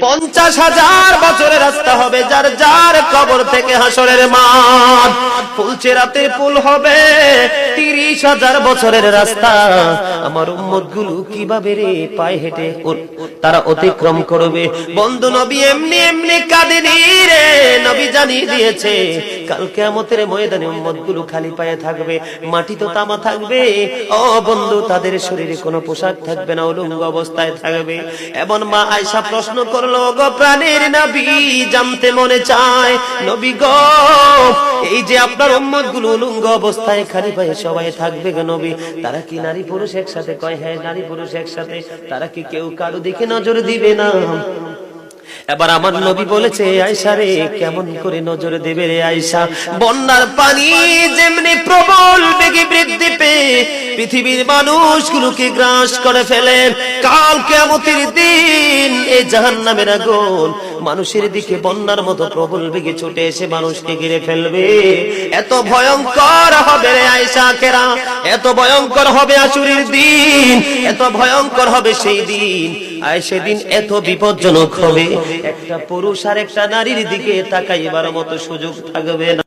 50,000 বছরের রাস্তা হবে যার যার কবর থেকে হাসরের মাঠ। ফুলচেরাতের পুল হবে 30,000 বছরের রাস্তা। আমার উম্মতগুলো কিভাবে রে পায়ে হেঁটে তারা অতিক্রম করবে? বন্ধু নবী এমনি এমনি কাঁদেনি রে, নবী জানিয়ে দিয়েছে কাল কিয়ামতের ময়দানে উম্মতগুলো খালি পায়ে থাকবে, মাটি তো তামা থাকবে। ও বন্ধু, তাদের শরীরে কোনো পোশাক থাকবে না, উলঙ্গ অবস্থায় থাকবে। এবং মা আয়েশা প্রশ্ন করলো, গো প্রাণের নবী, জানতে মনে চায় নবী গো, এই যে আপনার উম্মতগুলো উলঙ্গ অবস্থায় খালি পায়ে সবাই থাকবে গো নবী, তারা কি নারী পুরুষ একসাথে? কয় হ্যাঁ, নারী পুরুষ একসাথে। তারা কি কেউ কারো দিকে নজর দিবে না? এবার আমার নবী বলেছে, আয়েশা রে, কেমন করে নজর দেবে রে আয়েশা? বন্যার পানি যেমনি প্রবল বেগে বৃদ্ধি পেয়ে পৃথিবীর মানুষগুলোকে গ্রাস করে ফেলে, কাল কিয়ামতের দিন এই জাহান্নামের আগুন মানুষের দিকে বন্যার মতো প্রবল বেগে ছুটে এসে মানুষকে ঘিরে ফেলবে। এত ভয়ঙ্কর হবে রে আয়েশা কেরা, এত ভয়ঙ্কর হবে আসুরের দিন, এত ভয়ঙ্কর হবে সেই দিন। আর সেদিন এত বিপজ্জনক হবে, একটা পুরুষ আর একটা নারীর দিকে তাকাইবার মতো সুযোগ থাকবে না।